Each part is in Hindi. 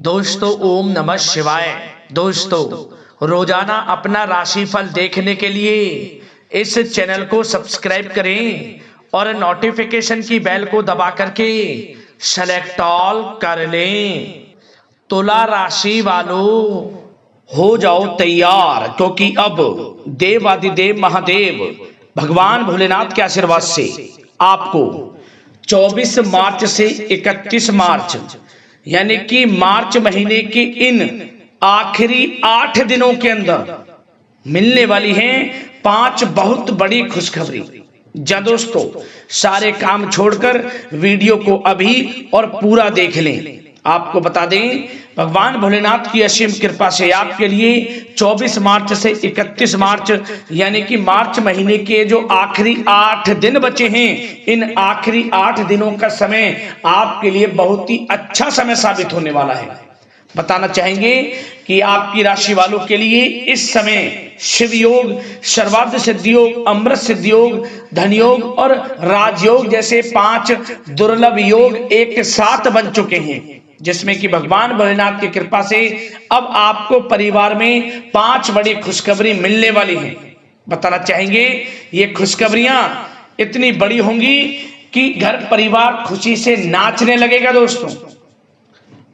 दोस्तों ओम नमः शिवाय। दोस्तों रोजाना अपना राशिफल देखने के लिए इस चैनल को सब्सक्राइब करें और नोटिफिकेशन की बेल को दबा करके सेलेक्ट ऑल कर लें। तुला राशि वालों हो जाओ तैयार, क्योंकि अब देवादिदेव महादेव भगवान भोलेनाथ के आशीर्वाद से आपको 24 मार्च से 31 मार्च यानी कि मार्च महीने के इन आखिरी 8 दिनों के अंदर मिलने वाली हैं 5 बहुत बड़ी खुशखबरी। जा दोस्तों, सारे काम छोड़कर वीडियो को अभी और पूरा देख लें। आपको बता दें, भगवान भोलेनाथ की असीम कृपा से आपके लिए 24 मार्च से 31 मार्च यानी कि मार्च महीने के जो आखिरी 8 दिन बचे हैं, इन आखिरी 8 दिनों का समय आपके लिए बहुत ही अच्छा समय साबित होने वाला है। बताना चाहेंगे कि आपकी राशि वालों के लिए इस समय शिव योग, सर्वार्थ सिद्धि योग, अमृत सिद्धि योग, धन योग और राजयोग जैसे 5 दुर्लभ योग एक साथ बन चुके हैं, जिसमें कि भगवान भोलेनाथ की कृपा से अब आपको परिवार में 5 बड़ी खुशखबरी मिलने वाली है। बताना चाहेंगे ये खुशखबरियां इतनी बड़ी होंगी कि घर परिवार खुशी से नाचने लगेगा। दोस्तों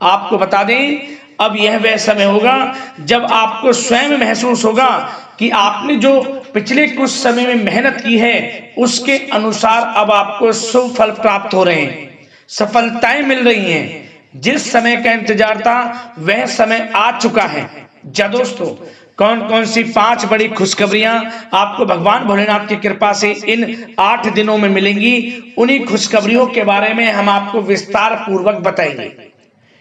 आपको बता दें, अब यह वह समय होगा जब आपको स्वयं महसूस होगा कि आपने जो पिछले कुछ समय में मेहनत की है उसके अनुसार अब आपको शुभ फल प्राप्त हो रहे हैं, सफलताएं मिल रही हैं। जिस समय का इंतजार था वह समय आ चुका है। जा दोस्तों, कौन कौन सी 5 बड़ी खुशखबरियां आपको भगवान भोलेनाथ की कृपा से इन 8 दिनों में मिलेंगी, उन्हीं खुशखबरियों के बारे में हम आपको विस्तार पूर्वक बताएंगे।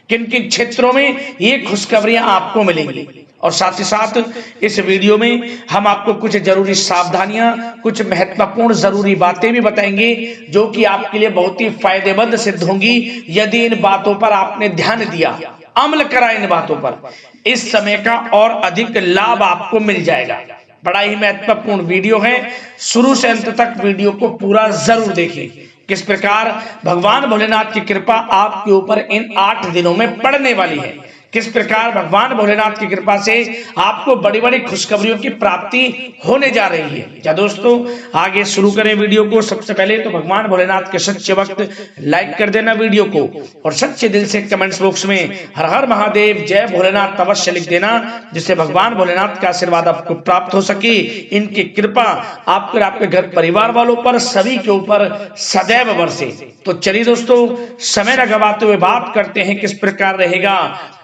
किन किन क्षेत्रों में ये खुशखबरियां आपको मिलेंगी, और साथ ही साथ इस वीडियो में हम आपको कुछ जरूरी सावधानियां, कुछ महत्वपूर्ण जरूरी बातें भी बताएंगे जो कि आपके लिए बहुत ही फायदेमंद सिद्ध होंगी यदि इन बातों पर आपने ध्यान दिया, अमल करा इन बातों पर। इस समय का और अधिक लाभ आपको मिल जाएगा। बड़ा ही महत्वपूर्ण वीडियो है, शुरू से अंत तक वीडियो को पूरा जरूर देखें। किस प्रकार भगवान भोलेनाथ की कृपा आपके ऊपर इन 8 दिनों में पड़ने वाली है, किस प्रकार भगवान भोलेनाथ की कृपा से आपको बड़ी बड़ी खुशखबरियों की प्राप्ति होने जा रही है। क्या दोस्तों, आगे शुरू करें वीडियो को। सबसे पहले तो भगवान भोलेनाथ के सच्चे वक्त लाइक कर देना वीडियो को, और सच्चे दिल से कमेंट्स बॉक्स में हर हर महादेव जय भोलेनाथ अवश्य लिख देना, जिससे भगवान भोलेनाथ का आशीर्वाद आपको प्राप्त हो सके, इनकी कृपा आपके आपके घर परिवार वालों पर सभी के ऊपर सदैव बरसे। तो चलिए दोस्तों, समय न गवाते हुए बात करते हैं किस प्रकार रहेगा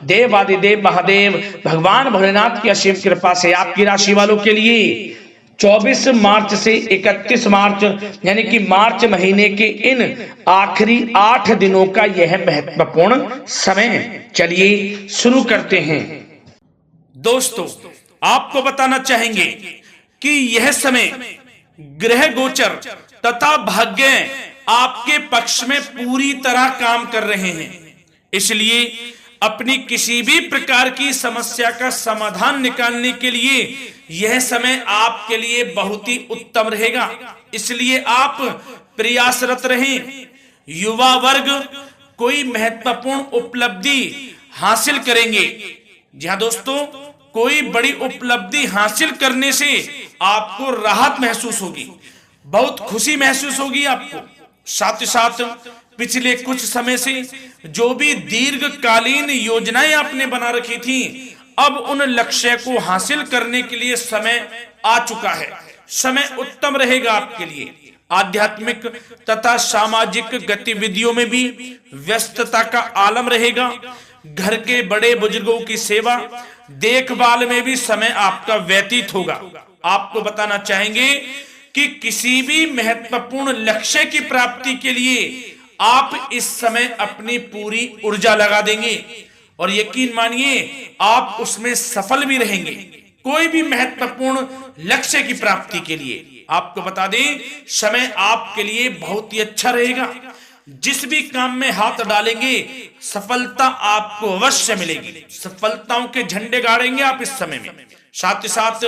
देवादिदेव महादेव भगवान भोलेनाथ की असीम कृपा से आपकी राशि वालों के लिए 24 मार्च से 31 मार्च यानी कि मार्च महीने के इन आखिरी 8 दिनों का यह महत्वपूर्ण समय है। चलिए शुरू करते हैं। दोस्तों आपको बताना चाहेंगे कि यह समय ग्रह गोचर तथा भाग्य आपके पक्ष में पूरी तरह काम कर रहे हैं, इसलिए अपनी किसी भी प्रकार की समस्या का समाधान निकालने के लिए यह समय आपके लिए बहुत ही उत्तम रहेगा। इसलिए आप प्रयासरत रहें। युवा वर्ग कोई महत्वपूर्ण उपलब्धि हासिल करेंगे। जी हाँ दोस्तों, कोई बड़ी उपलब्धि हासिल करने से आपको राहत महसूस होगी, बहुत खुशी महसूस होगी आपको। साथ ही साथ पिछले कुछ समय से जो भी दीर्घकालीन योजनाएं आपने बना रखी थी, अब उन लक्ष्य को हासिल करने के लिए समय आ चुका है। समय उत्तम रहेगा आपके लिए। आध्यात्मिक तथा सामाजिक गतिविधियों में भी व्यस्तता का आलम रहेगा। घर के बड़े बुजुर्गों की सेवा देखभाल में भी समय आपका व्यतीत होगा। आपको बताना चाहेंगे कि किसी भी महत्वपूर्ण लक्ष्य की प्राप्ति के लिए आप इस समय अपनी पूरी ऊर्जा लगा देंगे, और यकीन मानिए आप उसमें सफल भी रहेंगे। कोई भी महत्वपूर्ण लक्ष्य की प्राप्ति के लिए आपको बता दें, समय आपके लिए बहुत ही अच्छा रहेगा। जिस भी काम में हाथ डालेंगे सफलता आपको अवश्य मिलेगी। सफलताओं के झंडे गाड़ेंगे आप इस समय में। साथ ही साथ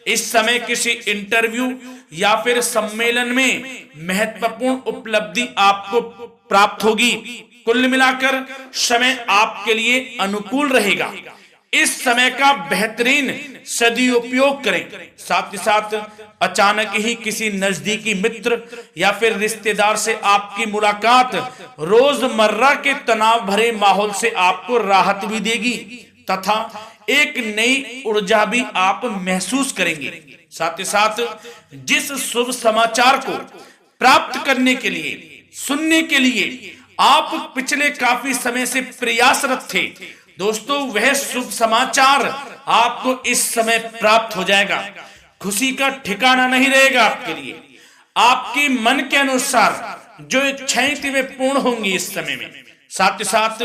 इस समय किसी इंटरव्यू या फिर सम्मेलन में महत्वपूर्ण उपलब्धि आपको प्राप्त होगी। कुल मिलाकर समय आपके लिए अनुकूल रहेगा। इस समय का बेहतरीन सदुपयोग करें। साथ ही साथ अचानक ही किसी नजदीकी मित्र या फिर रिश्तेदार से आपकी मुलाकात रोजमर्रा के तनाव भरे माहौल से आपको राहत भी देगी तथा एक नई ऊर्जा भी आप महसूस करेंगे। साथ ही साथ जिस शुभ समाचार को प्राप्त करने के लिए, सुनने के लिए आप पिछले काफी समय से प्रयासरत थे दोस्तों, वह शुभ समाचार आपको इस समय प्राप्त हो जाएगा। खुशी का ठिकाना नहीं रहेगा आपके लिए। आपके मन के अनुसार जो इच्छाएं थी वे पूर्ण होंगी इस समय में। साथ ही साथ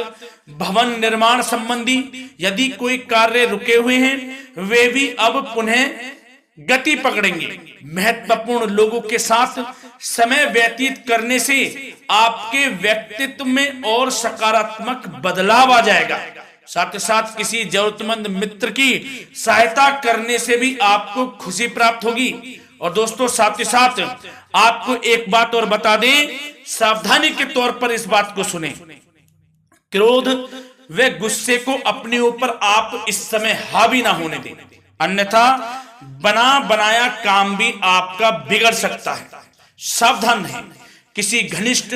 भवन निर्माण संबंधी यदि कोई कार्य रुके हुए हैं वे भी अब पुनः गति पकड़ेंगे। महत्वपूर्ण लोगों के साथ समय व्यतीत करने से आपके व्यक्तित्व में और सकारात्मक बदलाव आ जाएगा। साथ ही साथ किसी जरूरतमंद मित्र की सहायता करने से भी आपको खुशी प्राप्त होगी। और दोस्तों साथ ही साथ आपको एक बात और बता दें, सावधानी के तौर पर इस बात को सुने। क्रोध व गुस्से को अपने ऊपर आप इस समय हावी ना होने दें, अन्यथा बना बनाया काम भी आपका बिगड़ सकता है। सावधान रहें। किसी घनिष्ठ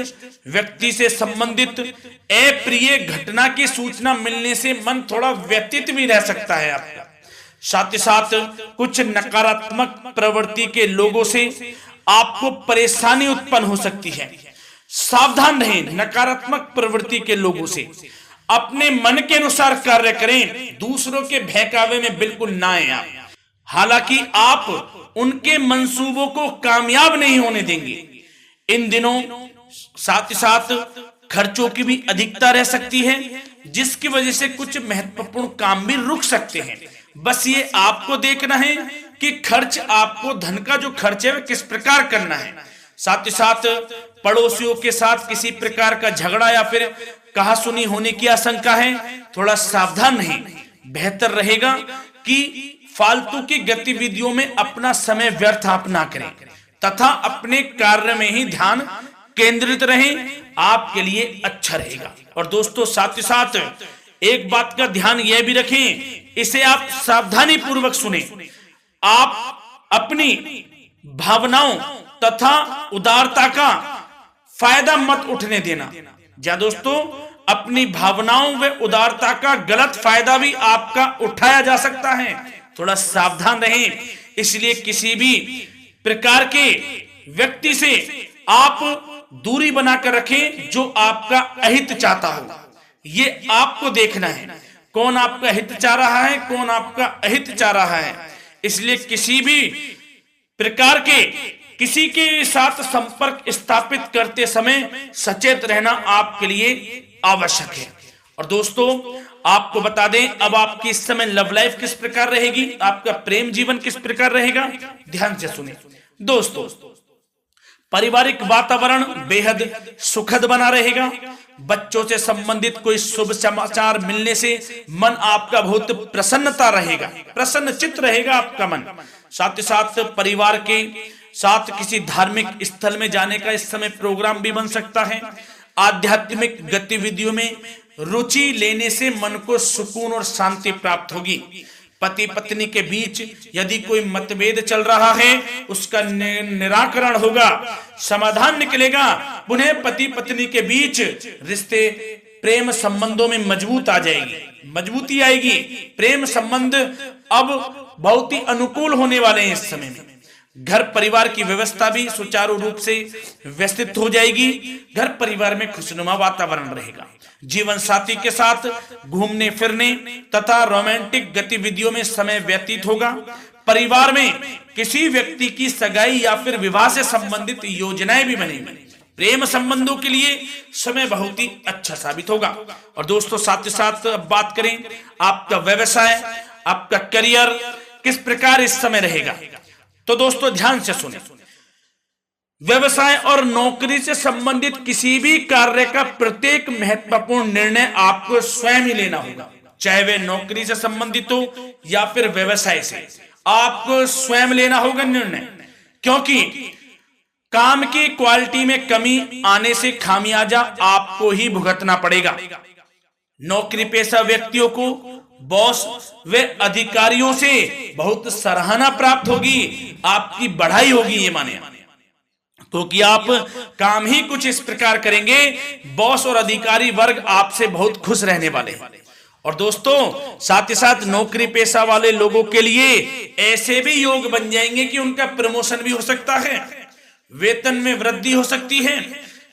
व्यक्ति से संबंधित अप्रिय घटना की सूचना मिलने से मन थोड़ा व्यतीत भी रह सकता है आपका। साथ ही साथ कुछ नकारात्मक प्रवृत्ति के लोगों से आपको परेशानी उत्पन्न हो सकती है। सावधान रहें नकारात्मक प्रवृत्ति के लोगों से। अपने मन के अनुसार कार्य करें, दूसरों के बहकावे में बिल्कुल ना आए आप। हालांकि आप उनके मंसूबों को कामयाब नहीं होने देंगे। इन दिनों साथ ही साथ खर्चों की भी अधिकता रह सकती है, जिसकी वजह से कुछ महत्वपूर्ण काम भी रुक सकते हैं। बस ये आपको देखना है कि खर्च, आपको धन का जो खर्च है वह किस प्रकार करना है। साथ ही साथ पड़ोसियों के साथ किसी प्रकार का झगड़ा या फिर कहासुनी होने की आशंका है, थोड़ा सावधान रहें। बेहतर रहेगा कि फालतू की गतिविधियों में अपना समय व्यर्थ आप ना करें तथा अपने कार्य में ही ध्यान केंद्रित रहें, आपके लिए अच्छा रहेगा। और दोस्तों साथ ही साथ एक बात का ध्यान यह भी रखें, इसे आप सावधानी पूर्वक सुने। आप अपनी भावनाओं तथा उदारता का फायदा मत उठने देना। या दोस्तों अपनी भावनाओं व उदारता का गलत फायदा भी आपका उठाया जा सकता है, थोड़ा सावधान रहें। इसलिए किसी भी प्रकार के व्यक्ति से आप दूरी बनाकर रखें जो आपका अहित चाहता हो। ये आपको देखना है, कौन आपका हित चाह रहा है, कौन आपका अहित चाह रहा है। इसलिए किसी भी प्रकार के किसी के साथ संपर्क स्थापित करते समय सचेत रहना आपके लिए आवश्यक है। और दोस्तों आपको बता दें, अब आपकी इस समय लव लाइफ किस प्रकार रहेगी, आपका प्रेम जीवन किस प्रकार रहेगा, ध्यान से सुने। दोस्तों पारिवारिक वातावरण बेहद सुखद बना रहेगा। बच्चों से संबंधित कोई शुभ समाचार मिलने से मन आपका बहुत प्रसन्नता रहेगा, प्रसन्न चित्त रहेगा आपका मन। साथ ही साथ परिवार के साथ किसी धार्मिक स्थल में जाने का इस समय प्रोग्राम भी बन सकता है। आध्यात्मिक गतिविधियों में रुचि लेने से मन को सुकून और शांति प्राप्त होगी। पति पत्नी के बीच यदि कोई मतभेद चल रहा है उसका निराकरण होगा, समाधान निकलेगा। पुनः पति पत्नी के बीच रिश्ते प्रेम संबंधों में मजबूती आएगी। प्रेम संबंध अब बहुत ही अनुकूल होने वाले हैं इस समय में। घर परिवार की व्यवस्था भी सुचारू रूप से व्यवस्थित हो जाएगी। घर परिवार में खुशनुमा वातावरण रहेगा। जीवन साथी के साथ घूमने फिरने तथा रोमांटिक गतिविधियों में समय व्यतीत होगा। परिवार में किसी व्यक्ति की सगाई या फिर विवाह से संबंधित योजनाएं भी बनेंगी। प्रेम संबंधों के लिए समय बहुत ही अच्छा साबित होगा। और दोस्तों साथ ही साथ बात करें आपका व्यवसाय, आपका करियर किस प्रकार इस समय रहेगा, तो दोस्तों ध्यान से सुने। व्यवसाय और नौकरी से संबंधित किसी भी कार्य का प्रत्येक महत्वपूर्ण निर्णय आपको स्वयं ही लेना होगा, चाहे वे नौकरी से संबंधित हो या फिर व्यवसाय से। आपको स्वयं लेना होगा निर्णय, क्योंकि काम की क्वालिटी में कमी आने से खामियाजा आपको ही भुगतना पड़ेगा। नौकरी पेशा व्यक्तियों को बॉस व अधिकारियों से बहुत सराहना प्राप्त होगी, आपकी बढ़ाई होगी, ये माने, क्योंकि आप काम ही कुछ इस प्रकार करेंगे, बॉस और अधिकारी वर्ग आपसे बहुत खुश रहने वाले हैं। और दोस्तों साथ ही साथ नौकरी पेशा वाले लोगों के लिए ऐसे भी योग बन जाएंगे कि उनका प्रमोशन भी हो सकता है, वेतन में वृद्धि हो सकती है,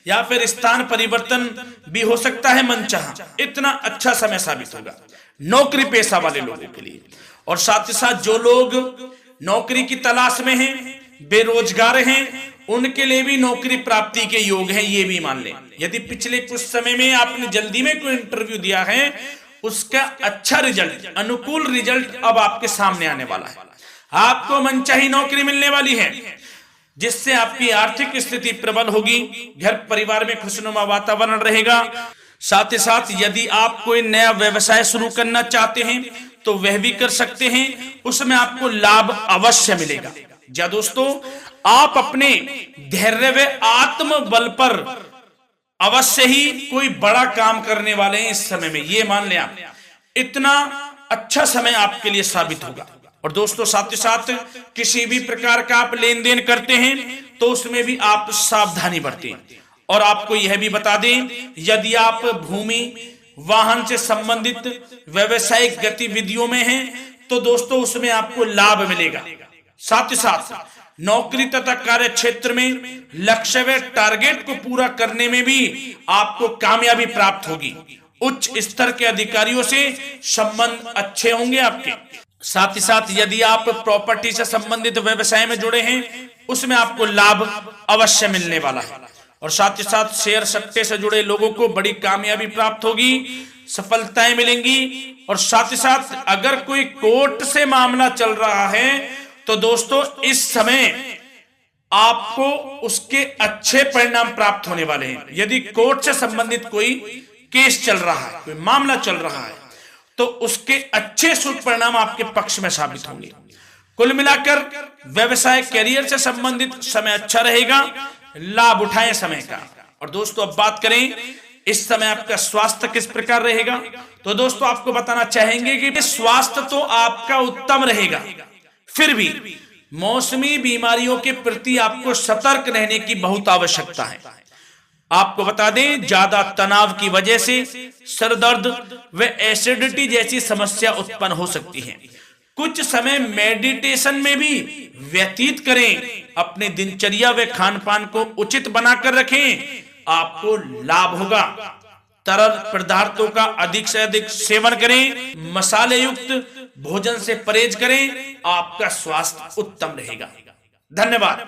या फिर स्थान परिवर्तन भी हो सकता है मनचाहा। इतना अच्छा समय साबित होगा नौकरी पेशा वाले लोगों के लिए। और साथ ही साथ जो लोग नौकरी की तलाश में हैं, बेरोजगार हैं, उनके लिए भी नौकरी प्राप्ति के योग हैं, ये भी मान लें। यदि पिछले कुछ समय में आपने जल्दी में कोई इंटरव्यू दिया है, उसका अच्छा रिजल्ट, अनुकूल रिजल्ट अब आपके सामने आने वाला है। आपको मनचाही नौकरी मिलने वाली है, जिससे आपकी आर्थिक स्थिति प्रबल होगी, घर परिवार में खुशनुमा वातावरण रहेगा। साथ ही साथ यदि आप कोई नया व्यवसाय शुरू करना चाहते हैं तो वह भी कर सकते हैं, उसमें आपको लाभ अवश्य मिलेगा। जा दोस्तों, आप अपने धैर्य व आत्मबल पर अवश्य ही कोई बड़ा काम करने वाले हैं इस समय में, ये मान लें आप। इतना अच्छा समय आपके लिए साबित होगा। और दोस्तों साथ ही साथ किसी भी प्रकार का आप लेन देन करते हैं तो उसमें भी आप सावधानी बरतें। और आपको यह भी बता दें, यदि आप भूमि वाहन से संबंधित व्यवसायिक गतिविधियों में हैं तो दोस्तों उसमें आपको लाभ मिलेगा। साथ ही साथ नौकरी तथा कार्य क्षेत्र में लक्ष्य व टारगेट को पूरा करने में भी आपको कामयाबी प्राप्त होगी। उच्च स्तर के अधिकारियों से संबंध अच्छे होंगे आपके। साथ ही साथ यदि आप प्रॉपर्टी से संबंधित व्यवसाय में जुड़े हैं, उसमें आपको लाभ अवश्य मिलने वाला है। और साथ ही साथ शेयर सट्टे से जुड़े लोगों को बड़ी कामयाबी प्राप्त होगी, सफलताएं मिलेंगी। और साथ ही साथ अगर कोई कोर्ट से मामला चल रहा है तो दोस्तों इस समय आपको उसके अच्छे परिणाम प्राप्त होने वाले हैं। यदि कोर्ट से संबंधित कोई केस चल रहा है, कोई मामला चल रहा है, तो उसके अच्छे शुभ परिणाम आपके पक्ष में साबित होंगे। कुल मिलाकर व्यवसाय कैरियर से संबंधित समय अच्छा रहेगा, लाभ उठाएं समय का। और दोस्तों अब बात करें इस समय आपका स्वास्थ्य किस प्रकार रहेगा, तो दोस्तों आपको बताना चाहेंगे कि स्वास्थ्य तो आपका उत्तम रहेगा, फिर भी मौसमी बीमारियों के प्रति आपको सतर्क रहने की बहुत आवश्यकता है। आपको बता दें, ज्यादा तनाव की वजह से सर दर्द व एसिडिटी जैसी समस्या उत्पन्न हो सकती है। कुछ समय मेडिटेशन में भी व्यतीत करें, अपने दिनचर्या व खान पान को उचित बनाकर रखें, आपको लाभ होगा। तरल पदार्थों का अधिक से अधिक सेवन करें, मसाले युक्त भोजन से परहेज करें, आपका स्वास्थ्य उत्तम रहेगा। धन्यवाद।